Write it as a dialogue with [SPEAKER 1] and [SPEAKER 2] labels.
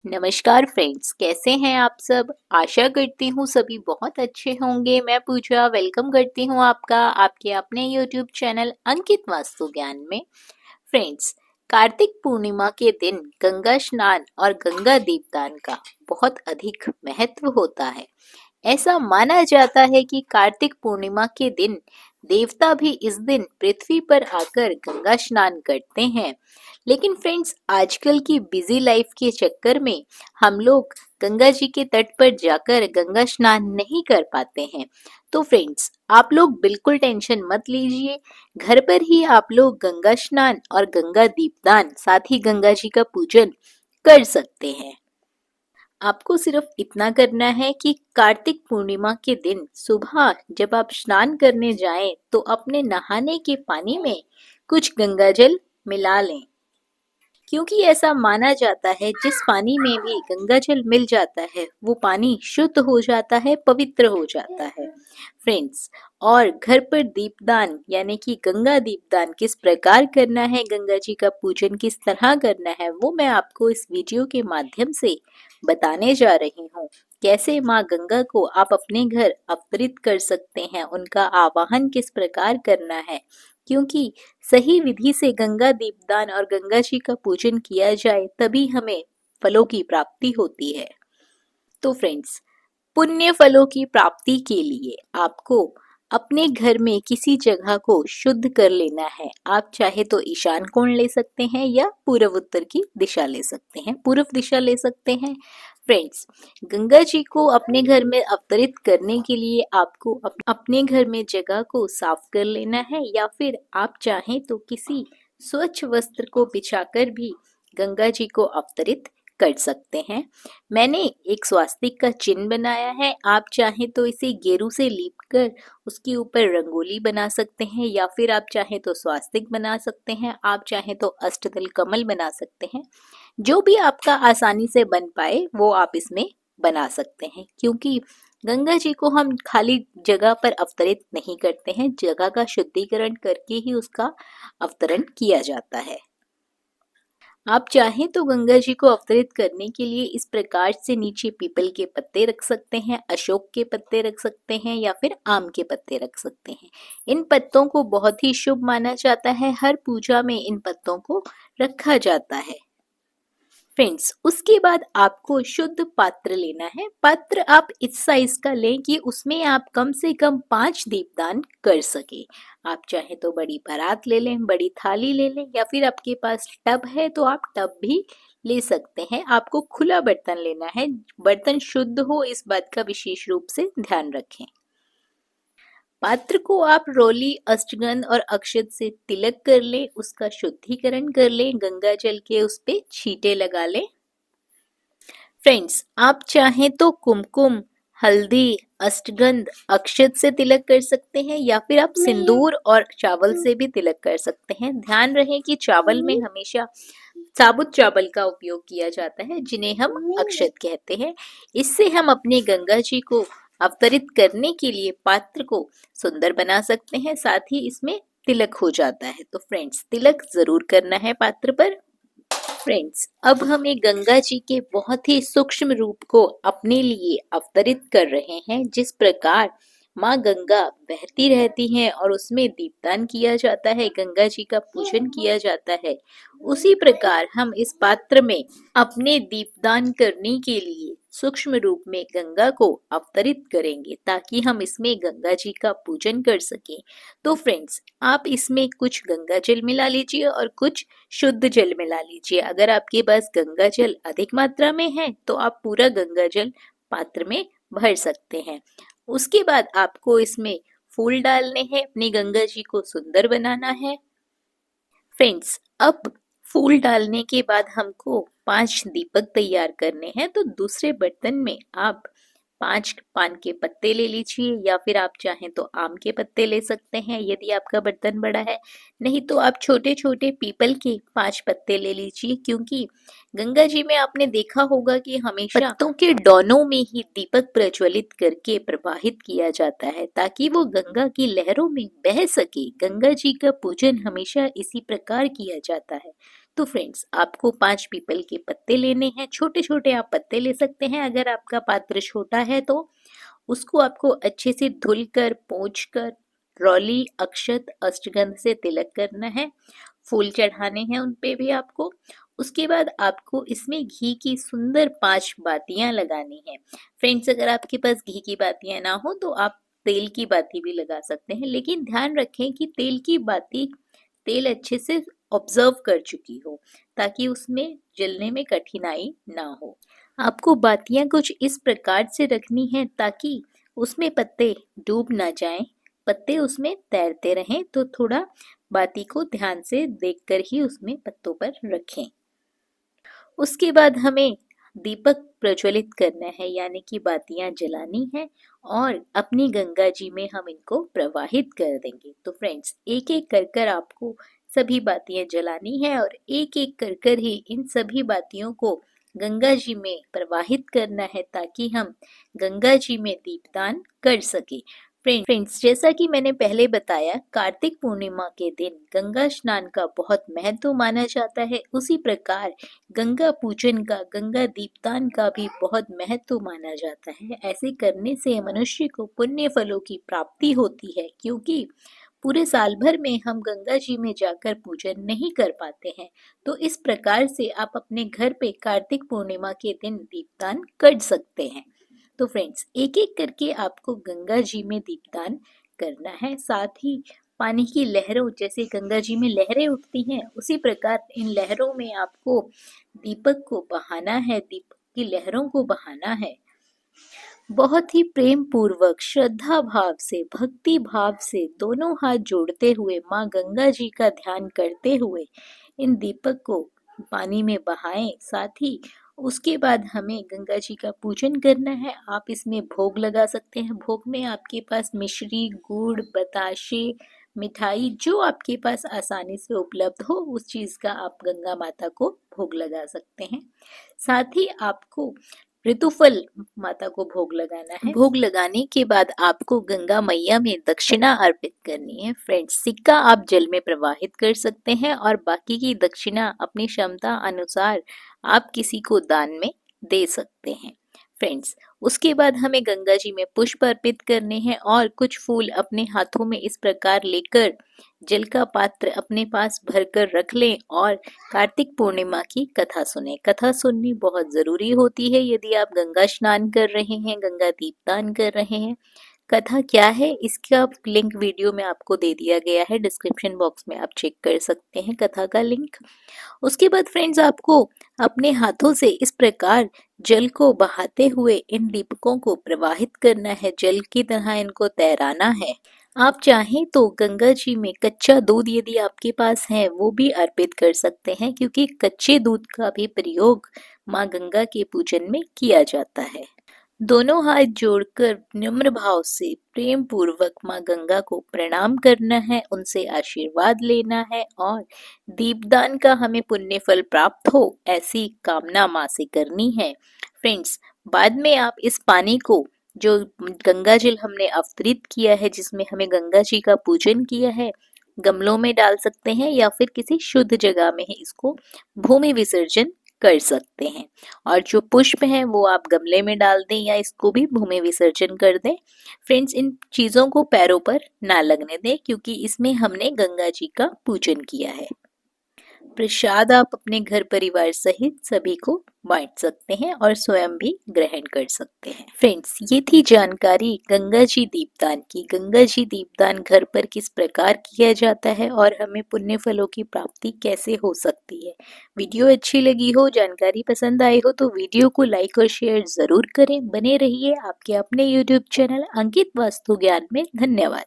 [SPEAKER 1] नमस्कार फ्रेंड्स, कैसे हैं आप सब। आशा करती हूँ सभी बहुत अच्छे होंगे। मैं पूजा वेलकम करती हूँ आपका आपके अपने यूट्यूब चैनल अंकित वास्तु ज्ञान में। फ्रेंड्स, कार्तिक पूर्णिमा के दिन गंगा स्नान और गंगा दीपदान का बहुत अधिक महत्व होता है। ऐसा माना जाता है कि कार्तिक पूर्णिमा के दिन देवता भी इस दिन पृथ्वी पर आकर गंगा स्नान करते हैं। लेकिन फ्रेंड्स, आजकल की बिजी लाइफ के चक्कर में हम लोग गंगा जी के तट पर जाकर गंगा स्नान नहीं कर पाते हैं। तो फ्रेंड्स, आप लोग बिल्कुल टेंशन मत लीजिए। घर पर ही आप लोग गंगा स्नान और गंगा दीपदान साथ ही गंगा जी का पूजन कर सकते हैं। आपको सिर्फ इतना करना है कि कार्तिक पूर्णिमा के दिन सुबह जब आप स्नान करने जाएं तो अपने नहाने के पानी में कुछ गंगाजल मिला लें, क्योंकि ऐसा माना जाता है जिस पानी में भी गंगाजल मिल जाता है वो पानी शुद्ध हो जाता है, पवित्र हो जाता है। फ्रेंड्स, और घर पर दीपदान यानी कि गंगा दीपदान किस प्रकार करना है, गंगा जी का पूजन किस तरह करना है, वो मैं आपको इस वीडियो के माध्यम से बताने जा रही हूँ। कैसे माँ गंगा को आप अपने घर अवतरित कर सकते हैं, उनका आवाहन किस प्रकार करना है, क्योंकि सही विधि से गंगा दीपदान और गंगा जी का पूजन किया जाए तभी हमें फलों की प्राप्ति होती है। तो फ्रेंड्स, पुण्य फलों की प्राप्ति के लिए आपको अपने घर में किसी जगह को शुद्ध कर लेना है। आप चाहे तो ईशान कोण ले सकते हैं या पूर्व उत्तर की दिशा ले सकते हैं, पूर्व दिशा ले सकते हैं। फ्रेंड्स, गंगा जी को अपने घर में अवतरित करने के लिए आपको अपने घर में जगह को साफ कर लेना है, या फिर आप चाहें तो किसी स्वच्छ वस्त्र को बिछाकर भी गंगा जी को अवतरित कर सकते हैं। मैंने एक स्वास्तिक का चिन्ह बनाया है। आप चाहें तो इसे गेरू से लीप कर उसके ऊपर रंगोली बना सकते हैं, या फिर आप चाहें तो स्वास्तिक बना सकते हैं, आप चाहें तो अष्टदल कमल बना सकते हैं। जो भी आपका आसानी से बन पाए वो आप इसमें बना सकते हैं, क्योंकि गंगा जी को हम खाली जगह पर अवतरित नहीं करते हैं, जगह का शुद्धिकरण करके ही उसका अवतरण किया जाता है। आप चाहें तो गंगा जी को अवतरित करने के लिए इस प्रकार से नीचे पीपल के पत्ते रख सकते हैं, अशोक के पत्ते रख सकते हैं, या फिर आम के पत्ते रख सकते हैं। इन पत्तों को बहुत ही शुभ माना जाता है, हर पूजा में इन पत्तों को रखा जाता है। फ्रेंड्स, उसके बाद आपको शुद्ध पात्र लेना है। पात्र आप इस साइज का लें कि उसमें आप कम से कम 5 दीपदान कर सके। आप चाहे तो बड़ी परात ले लें, बड़ी थाली ले लें, या फिर आपके पास टब है तो आप टब भी ले सकते हैं। आपको खुला बर्तन लेना है, बर्तन शुद्ध हो इस बात का विशेष रूप से ध्यान रखें। पात्र को आप रोली, अष्टगंध और अक्षत से तिलक कर लें, उसका शुद्धिकरण कर लें, गंगा जल के उस पे छींटे लगा लें। फ्रेंड्स, आप चाहें तो कुमकुम, हल्दी, अष्टगंध, अक्षत से तिलक कर सकते हैं, या फिर आप सिंदूर और चावल से भी तिलक कर सकते हैं। ध्यान रहे कि चावल में हमेशा साबुत चावल का उपयोग किया जाता है, जिन्हें हम अक्षत कहते हैं। इससे हम अपने गंगा जी को अवतरित करने के लिए पात्र को सुंदर बना सकते हैं, साथ ही इसमें तिलक हो जाता है। तो फ्रेंड्स, तिलक जरूर करना है पात्र पर। फ्रेंड्स, अब हमें गंगा जी के बहुत ही सूक्ष्म रूप को अपने लिए अवतरित कर रहे हैं। जिस प्रकार माँ गंगा बहती रहती हैं और उसमें दीपदान किया जाता है, गंगा जी का पूजन किया जाता है, उसी प्रकार हम इस पात्र में अपने दीपदान करने के लिए सूक्ष्म रूप में गंगा को अवतरित करेंगे, ताकि हम इसमें गंगा जी का पूजन कर सकें। तो फ्रेंड्स, आप इसमें कुछ गंगा जल मिला लीजिए और कुछ शुद्ध जल मिला लीजिए। अगर आपके पास गंगा जल अधिक मात्रा में है तो आप पूरा गंगा जल पात्र में भर सकते हैं। उसके बाद आपको इसमें फूल डालने हैं, अपनी गंगा जी को सुंदर बनाना है। फ्रेंड्स, अब फूल डालने के बाद हमको 5 दीपक तैयार करने हैं। तो दूसरे बर्तन में आप 5 पान के पत्ते ले लीजिए, या फिर आप चाहें तो आम के पत्ते ले सकते हैं यदि आपका बर्तन बड़ा है। नहीं तो आप छोटे छोटे पीपल के 5 पत्ते ले लीजिए, क्योंकि गंगा जी में आपने देखा होगा कि हमेशा पत्तों के डोनों में ही दीपक प्रज्वलित करके प्रवाहित किया जाता है, ताकि वो गंगा की लहरों में बह सके। गंगा जी का पूजन हमेशा इसी प्रकार किया जाता है। तो फ्रेंड्स, आपको 5 पीपल के पत्ते लेने हैं। छोटे छोटे आप पत्ते ले सकते हैं, अगर आपका पात्र छोटा है तो। उसको आपको अच्छे से धुलकर, पोंछकर, रौली, अक्षत, अष्टगंध से तिलक करना है। फूल चढ़ाने हैं उन पे भी आपको। उसके बाद आपको इसमें घी की सुंदर 5 बातियां लगानी है। फ्रेंड्स, अगर आपके पास घी की बातियां ना हो तो आप तेल की बाती भी लगा सकते हैं, लेकिन ध्यान रखें कि तेल की बाती तेल अच्छे से ऑब्जर्व कर चुकी हो, ताकि उसमें जलने में कठिनाई ना हो। आपको बातियां कुछ इस प्रकार से रखनी है ताकि उसमें पत्ते डूब ना जाएं, पत्ते उसमें तैरते रहें। तो थोड़ा बाती को ध्यान से देखकर ही उसमें पत्तों पर रखें। उसके बाद हमें दीपक प्रज्वलित करना है, यानी कि बातियां जलानी है और अपनी गंगा जी में हम इनको प्रवाहित कर देंगे। तो फ्रेंड्स, एक एक कर कर आपको सभी बातियां जलानी है और एक एक कर कर ही इन सभी बातियों को गंगा जी में प्रवाहित करना है, ताकि हम गंगा जी में दीपदान कर सके। फ्रेंड्स, जैसा कि मैंने पहले बताया, कार्तिक पूर्णिमा के दिन गंगा स्नान का बहुत महत्व माना जाता है। उसी प्रकार गंगा पूजन का, गंगा दीपदान का भी बहुत महत्व माना जाता है। ऐसे करने से मनुष्य को पुण्य फलों की प्राप्ति होती है, क्योंकि पूरे साल भर में हम गंगा जी में जाकर पूजन नहीं कर पाते हैं। तो इस प्रकार से आप अपने घर पे कार्तिक पूर्णिमा के दिन दीपदान कर सकते हैं। तो फ्रेंड्स, एक एक करके आपको गंगा जी में दीपदान करना है। साथ ही पानी की लहरों, जैसे गंगा जी में लहरें उठती हैं, उसी प्रकार इन लहरों में आपको दीपक को बहाना है, दीपक की लहरों को बहाना है। बहुत ही प्रेम पूर्वक, श्रद्धा भाव से, भक्ति भाव से दोनों हाथ जोड़ते हुए, माँ गंगा जी का ध्यान करते हुए इन दीपक को पानी में बहाएं। साथ ही उसके बाद हमें गंगा जी का पूजन करना है। आप इसमें भोग लगा सकते हैं। भोग में आपके पास मिश्री, गुड़, बताशे, मिठाई, जो आपके पास आसानी से उपलब्ध हो उस चीज का आप गंगा माता को भोग लगा सकते हैं। साथ ही आपको ऋतुफल माता को भोग लगाना है। भोग लगाने के बाद आपको गंगा मैया में दक्षिणा अर्पित करनी है। फ्रेंड्स, सिक्का आप जल में प्रवाहित कर सकते हैं और बाकी की दक्षिणा अपनी क्षमता अनुसार आप किसी को दान में दे सकते हैं। फ्रेंड्स, उसके बाद हमें गंगा जी में पुष्प अर्पित करने हैं और कुछ फूल अपने हाथों में इस प्रकार लेकर जल का पात्र अपने पास भरकर रख लें और कार्तिक पूर्णिमा की कथा सुने। कथा सुननी बहुत जरूरी होती है यदि आप गंगा स्नान कर रहे हैं, गंगा दीपदान कर रहे हैं। कथा क्या है, इसका लिंक वीडियो में आपको दे दिया गया है, डिस्क्रिप्शन बॉक्स में आप चेक कर सकते हैं कथा का लिंक। उसके बाद फ्रेंड्स, आपको अपने हाथों से इस प्रकार जल को बहाते हुए इन दीपकों को प्रवाहित करना है, जल की तरह इनको तैराना है। आप चाहें तो गंगा जी में कच्चा दूध यदि आपके पास है वो भी अर्पित कर सकते हैं, क्योंकि कच्चे दूध का भी प्रयोग माँ गंगा के पूजन में किया जाता है। दोनों हाथ जोड़कर निम्र भाव से प्रेम पूर्वक माँ गंगा को प्रणाम करना है, उनसे आशीर्वाद लेना है और दीपदान का हमें पुण्य फल प्राप्त हो, ऐसी कामना माँ से करनी है। फ्रेंड्स, बाद में आप इस पानी को, जो गंगा जल हमने अवतरित किया है, जिसमें हमें गंगा जी का पूजन किया है, गमलों में डाल सकते हैं या फिर किसी शुद्ध जगह में ही इसको भूमि विसर्जन कर सकते हैं। और जो पुष्प हैं वो आप गमले में डाल दें या इसको भी भूमि विसर्जन कर दें। फ्रेंड्स, इन चीजों को पैरों पर ना लगने दें, क्योंकि इसमें हमने गंगा जी का पूजन किया है। प्रसाद आप अपने घर परिवार सहित सभी को बांट सकते हैं और स्वयं भी ग्रहण कर सकते हैं। फ्रेंड्स, ये थी जानकारी गंगा जी दीपदान की। गंगा जी दीपदान घर पर किस प्रकार किया जाता है और हमें पुण्य फलों की प्राप्ति कैसे हो सकती है। वीडियो अच्छी लगी हो, जानकारी पसंद आई हो तो वीडियो को लाइक और शेयर जरूर करें। बने रहिए आपके अपने YouTube चैनल अंकित वास्तु ज्ञान में। धन्यवाद।